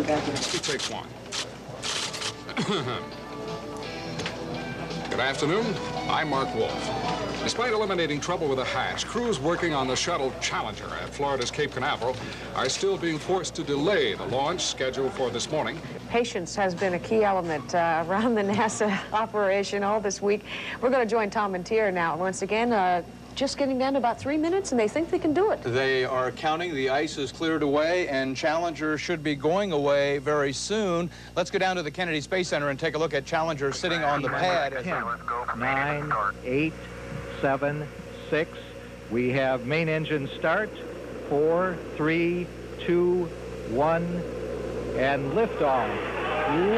He takes one. Good afternoon. I'm Mark Wolf. Despite eliminating trouble with the hatch, crews working on the shuttle Challenger at Florida's Cape Canaveral are still being forced to delay the launch scheduled for this morning. Patience has been a key element around the NASA operation all this week. We're going to join Tom and Tier now. Once again, just getting down to about 3 minutes, and they think they can do it. They are counting. The ice is cleared away, and Challenger should be going away very soon. Let's go down to the Kennedy Space Center and take a look at Challenger sitting on the pad. 10, 9, 8, 7, 6. We have main engine start. 4, 3, 2, 1, and liftoff.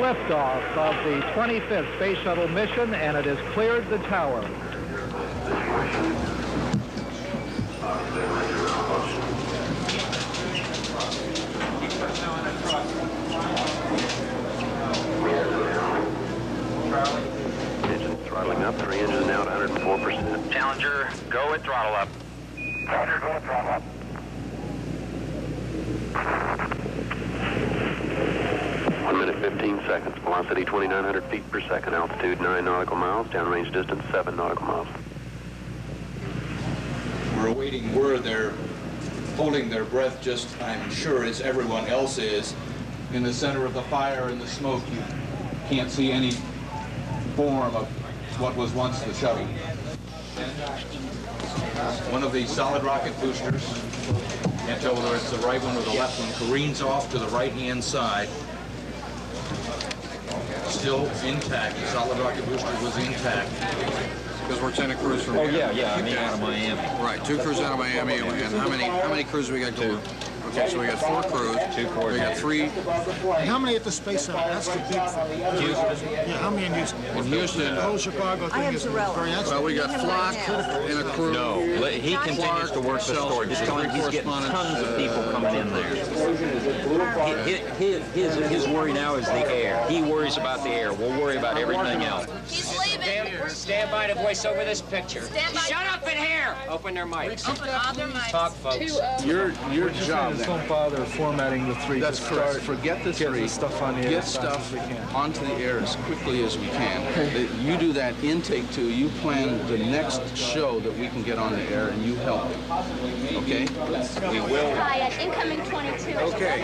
Liftoff of the 25th Space Shuttle mission, and it has cleared the tower. Engine throttling up, 3 engines now at 104%. Challenger, go at throttle up. Challenger, go at throttle up. 1 minute, 15 seconds. Velocity 2,900 feet per second. Altitude 9 nautical miles. Downrange distance 7 nautical miles. We're awaiting word. They're holding their breath, just, I'm sure, as everyone else is. In the center of the fire and the smoke, you can't see any form of what was once the shuttle. One of the solid rocket boosters, can't tell whether it's the right one or the left one, careens off to the right-hand side. Still intact. The solid rocket booster was intact. Because we're sending crews from here. I mean out of Miami. Right, 2 crews out of Miami, and how many crews we got going? Okay, so we got 4 crews. 2 coordinators. We got 3. How many at the Space Center? That's the big thing. Houston? Yeah, how many in Houston? In Houston. The whole Chicago thing is very well, we got Flock in a crew. No, he continues to work the story. Just tell him he's getting tons of people coming in there. His worry now is the air. He worries about the air. We'll worry about everything else. He's leaving. Stand by to voice over this picture. Shut up in here! Open their mics. Open all their mics. Talk, folks. Your job then. Don't bother formatting the 3. That's correct. Forget the 3. Get stuff on the air. Get stuff onto the air as quickly as we can. You do that intake 2. You plan the next show that we can get on the air, and you help. Okay? We will. Hi, incoming 22. Okay.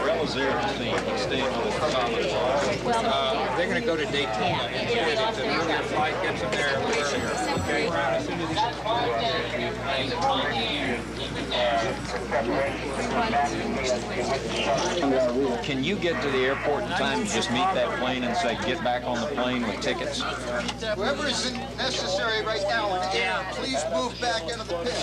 Rella's there at the scene. He's staying on the top of the wall. They're going to go to Daytona. It's an earlier flight, gets them there earlier. Okay? Can you get to the airport in time to just meet that plane and say, get back on the plane with tickets? Whoever is necessary right now, please move back into the pit.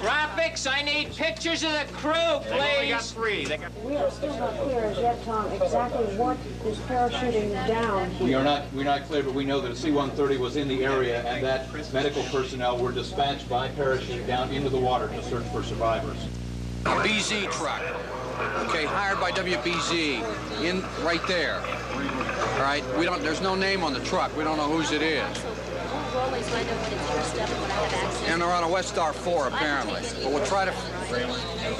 Graphics, I need pictures of the crew, please. We are still not clear as yet, Tom, exactly what is parachuting down here. We're not clear, but we know that a C-130 was in the area, and that medical personnel were dispatched by parachute down into the water to search for survivors. A BZ truck, okay, hired by WBZ, in right there. All right, there's no name on the truck. We don't know whose it is. And they're on a West Star 4, apparently. But we'll try to...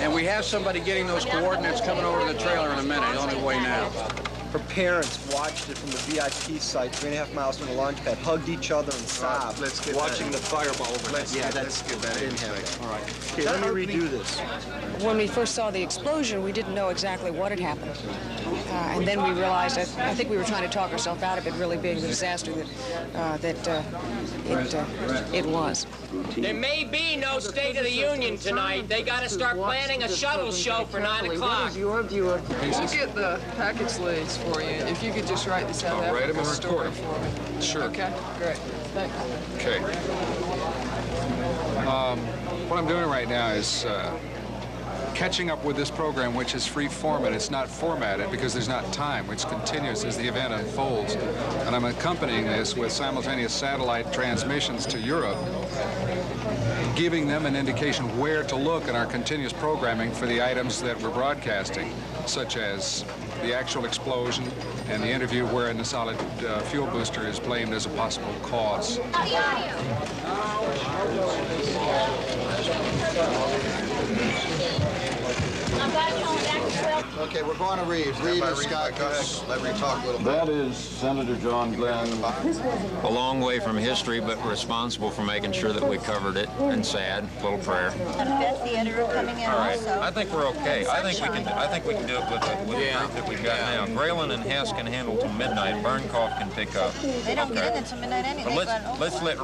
And we have somebody getting those coordinates coming over to the trailer in a minute, on their way now. Her parents watched it from the VIP site, 3.5 miles from the launch pad, hugged each other and sobbed, watching the fireball over. Let's get that in. All right. Okay, let me redo this. When we first saw the explosion, we didn't know exactly what had happened. And then we realized, I think we were trying to talk ourselves out of it really being the disaster that it was. There may be no State of the Union tonight. They got to start planning a shuttle show for 9 o'clock. Your view of We'll get the package leads for you. If you could just write this out, I'll write them a and story record for me. Sure. Okay, great. Thanks. Okay. What I'm doing right now is catching up with this program, which is free-format. It's not formatted because there's not time, which continues as the event unfolds. And I'm accompanying this with simultaneous satellite transmissions to Europe, giving them an indication where to look in our continuous programming for the items that we're broadcasting, such as the actual explosion and the interview wherein the solid fuel booster is blamed as a possible cause. The audio. Okay, we're going to Reed. Reed and Scott, go ahead. Let me talk a little bit. That is Senator John Glenn. A long way from history, but responsible for making sure that we covered it. And sad, little prayer. And Beth, the editor, coming in All right. also. I think we're okay. I think we can do it with the group that we've got now. Graylin and Hess can handle till midnight. Burnkopf can pick up. They don't get in until midnight anyway. But let's let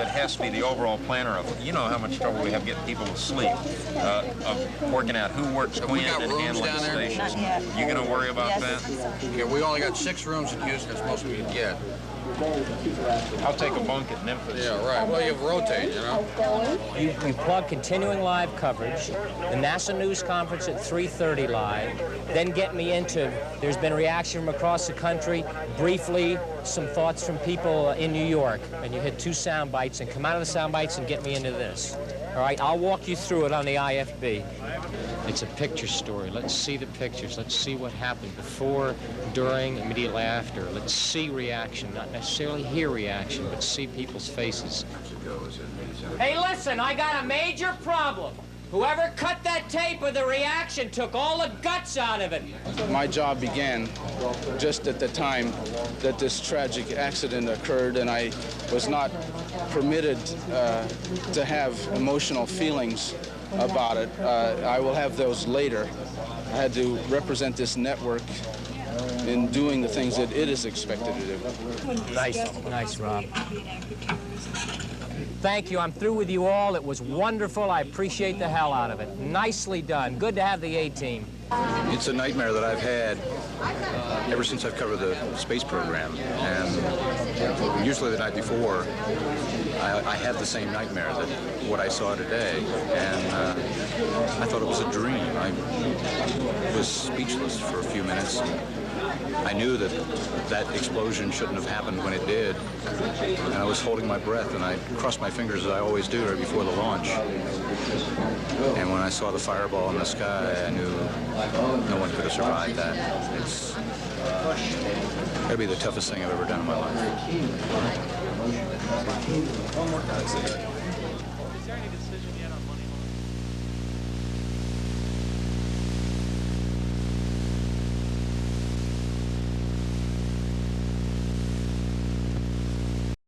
Hess be the overall planner of. You know how much trouble we have getting people to sleep, of working out who works when and handling the stations. You gonna worry about that? Yeah, we only got 6 rooms in Houston. That's most we can get. I'll take a bunk at Memphis. Yeah, right. Well, you rotate, you know. You plug continuing live coverage, the NASA news conference at 3:30 live, then get me into, there's been reaction from across the country, briefly some thoughts from people in New York, and you hit 2 sound bites and come out of the sound bites and get me into this. All right, I'll walk you through it on the IFB. It's a picture story. Let's see the pictures. Let's see what happened before, during, immediately after. Let's see reaction, not necessarily hear reaction, but see people's faces. Hey, listen, I got a major problem. Whoever cut that tape of the reaction took all the guts out of it. My job began just at the time that this tragic accident occurred, and I was not permitted to have emotional feelings about it. I will have those later. I had to represent this network in doing the things that it is expected to do. Nice, Rob. Thank you. I'm through with you all. It was wonderful. I appreciate the hell out of it. Nicely done. Good to have the A-team. It's a nightmare that I've had ever since I've covered the space program. And usually the night before, I have the same nightmare that what I saw today. And I thought it was a dream. I was speechless for a few minutes. I knew that that explosion shouldn't have happened when it did, and I was holding my breath, and I crossed my fingers as I always do right before the launch. And when I saw the fireball in the sky, I knew no one could have survived that. It's gotta be the toughest thing I've ever done in my life.